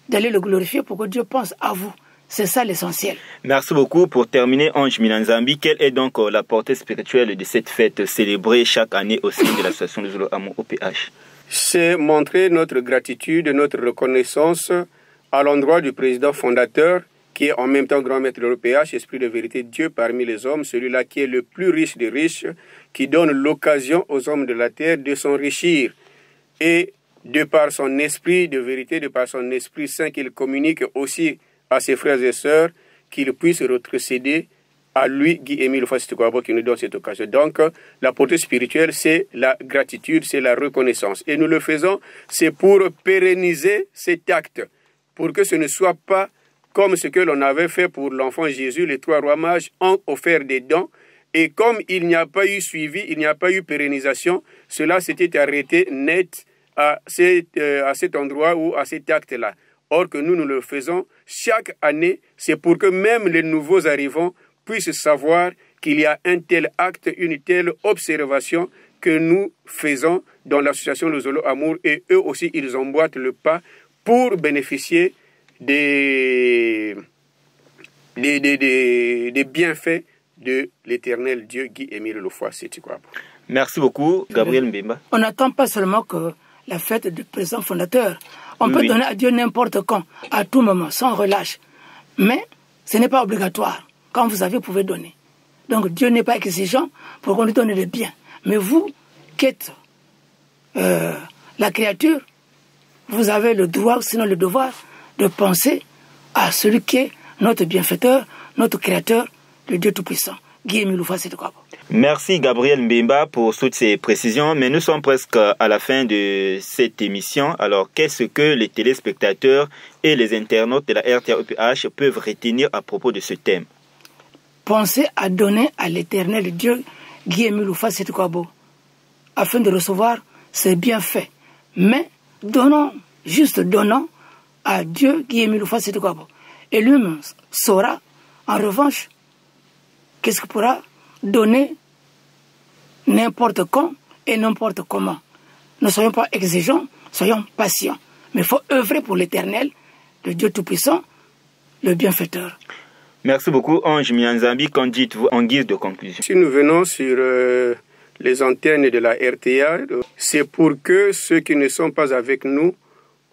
d'aller le glorifier pour que Dieu pense à vous. C'est ça l'essentiel. Merci beaucoup. Pour terminer, Ange Minanzambi, quelle est donc la portée spirituelle de cette fête célébrée chaque année au sein de l'association de Zolo Amo OPH? C'est montrer notre gratitude, notre reconnaissance à l'endroit du président fondateur, qui est en même temps grand maître de l'OPH, esprit de vérité, Dieu parmi les hommes, celui-là qui est le plus riche des riches, qui donne l'occasion aux hommes de la terre de s'enrichir. Et de par son esprit de vérité, de par son esprit saint qu'il communique aussi à ses frères et sœurs, qu'ils puissent retrocéder à lui, Guy-Émile Fassi-Tukwabo, qui nous donne cette occasion. Donc, la portée spirituelle, c'est la gratitude, c'est la reconnaissance. Et nous le faisons, c'est pour pérenniser cet acte, pour que ce ne soit pas comme ce que l'on avait fait pour l'enfant Jésus. Les 3 rois mages ont offert des dons, et comme il n'y a pas eu suivi, il n'y a pas eu pérennisation, cela s'était arrêté net à cet endroit ou à cet acte-là. Or que nous le faisons chaque année, c'est pour que même les nouveaux arrivants puissent savoir qu'il y a un tel acte, une telle observation que nous faisons dans l'association Le Zolo Amour, et eux aussi, ils emboîtent le pas pour bénéficier des bienfaits de l'éternel Dieu Guy-Émile Lofwa Séti Kouabo. Merci beaucoup, Gabriel Mbemba. On n'attend pas seulement que la fête du président fondateur. On peut donner à Dieu n'importe quand, à tout moment, sans relâche. Mais ce n'est pas obligatoire. Quand vous avez, vous pouvez donner. Donc Dieu n'est pas exigeant pour qu'on lui donne le bien. Mais vous, qui êtes la créature, vous avez le droit, sinon le devoir, de penser à celui qui est notre bienfaiteur, notre créateur, le Dieu Tout-Puissant, Guy-Émile Lofwa Séti Kouabo. Merci Gabriel Mbemba pour toutes ces précisions, mais nous sommes presque à la fin de cette émission. Alors, qu'est-ce que les téléspectateurs et les internautes de la RTA-OPH peuvent retenir à propos de ce thème? Pensez à donner à l'éternel Dieu Guy-Émile Lofwa Séti Kouabo afin de recevoir ses bienfaits. Mais donnons à Dieu Guy-Émile Lofwa Séti Kouabo. Et lui-même saura, en revanche, qu'est-ce qu'il pourra donner n'importe quand et n'importe comment. Ne soyons pas exigeants, soyons patients. Mais il faut œuvrer pour l'éternel, le Dieu Tout-Puissant, le bienfaiteur. Merci beaucoup, Ange Mianzambi. Qu'en dites-vous en guise de conclusion? Si nous venons sur les antennes de la RTA, c'est pour que ceux qui ne sont pas avec nous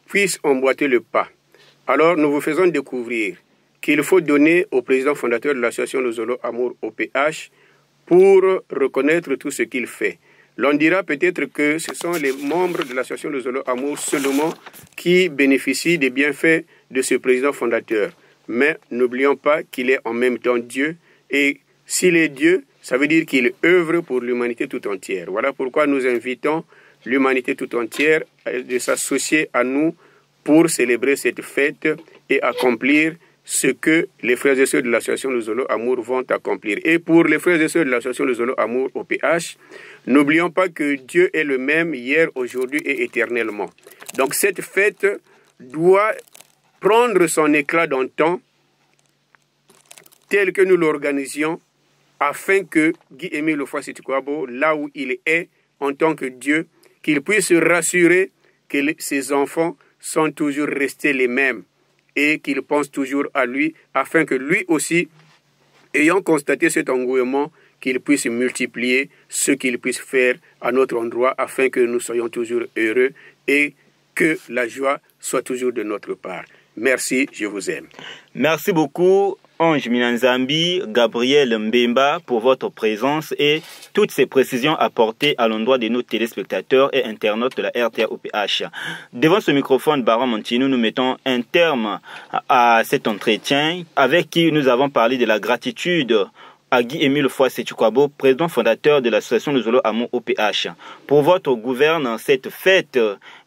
puissent emboîter le pas. Alors, nous vous faisons découvrir qu'il faut donner au président fondateur de l'association Le Zolo Amour OPH pour reconnaître tout ce qu'il fait. L'on dira peut-être que ce sont les membres de l'association Le Zolo Amour seulement qui bénéficient des bienfaits de ce président fondateur. Mais n'oublions pas qu'il est en même temps Dieu, et s'il est Dieu, ça veut dire qu'il œuvre pour l'humanité tout entière. Voilà pourquoi nous invitons l'humanité tout entière de s'associer à nous pour célébrer cette fête et accomplir ce que les frères et sœurs de l'association Le Zolo Amour vont accomplir. Et pour les frères et sœurs de l'association Le Zolo Amour au PH, n'oublions pas que Dieu est le même hier, aujourd'hui et éternellement. Donc cette fête doit prendre son éclat dans le temps tel que nous l'organisions afin que Guy-Émile Lofwa Séti Kouabo, là où il est en tant que Dieu, qu'il puisse se rassurer que ses enfants sont toujours restés les mêmes et qu'il pense toujours à lui, afin que lui aussi, ayant constaté cet engouement, qu'il puisse multiplier ce qu'il puisse faire à notre endroit, afin que nous soyons toujours heureux et que la joie soit toujours de notre part. Merci, je vous aime. Merci beaucoup, Ange Minanzambi, Gabriel Mbemba, pour votre présence et toutes ces précisions apportées à l'endroit de nos téléspectateurs et internautes de la RTA-OPH. Devant ce microphone, Baron Montinou, nous mettons un terme à cet entretien avec qui nous avons parlé de la gratitude à Guy-Émile Lofwa Séti Kouabo, président fondateur de l'association Le Zolo Amour OPH. Pour votre gouverne, cette fête,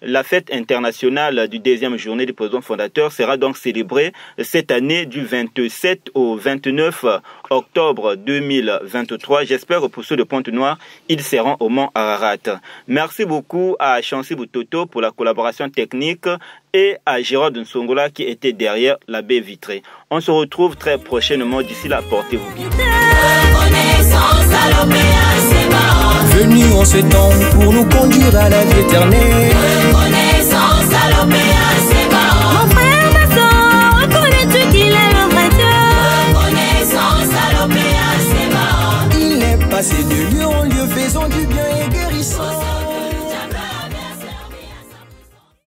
la fête internationale du 2e journée du président fondateur sera donc célébrée cette année du 27 au 29 octobre 2023. J'espère que pour ceux de Pointe-Noire, ils seront au Mont Ararat. Merci beaucoup à Chancy Boutoto pour la collaboration technique et à Gérard Nsongola qui était derrière la baie vitrée. On se retrouve très prochainement. D'ici là, portez-vous bien. Venu en ce temps pour nous conduire à la vie éternelle.